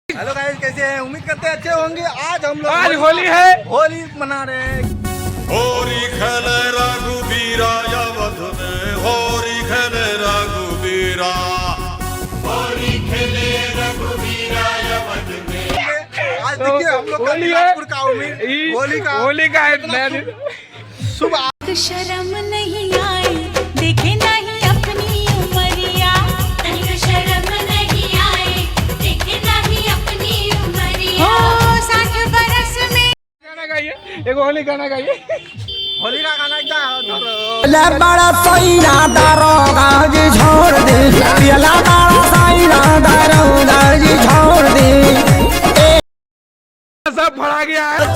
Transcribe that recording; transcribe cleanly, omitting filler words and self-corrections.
Hello guys, कैसे हैं? उम्मीद करते हैं अच्छे होंगे। आज हम लोग आज होली है, होली मना रहे हैं। होरी खेले रघुबीरा अवध में, होरी खेले रघुबीरा, होरी खेले रघुबीरा अवध में। आज देखिए हम लोग होली है, कानपुर का उम्मीद होली का है नया दिन। सुबह शर्म नहीं आए, देखे नहीं अपनी उमरिया। शर्म नहीं आए, देखे नहीं अपनी उमरिया। हो 60 बरस में गाना गाइए, एक होली गाना गाइए। होली का गाना क्या है? बड़ा सैरा दारोगा जी छोड़ दे, पियला बड़ा सैरा दारोगा जी छोड़ दे। सब फड़ा गया है।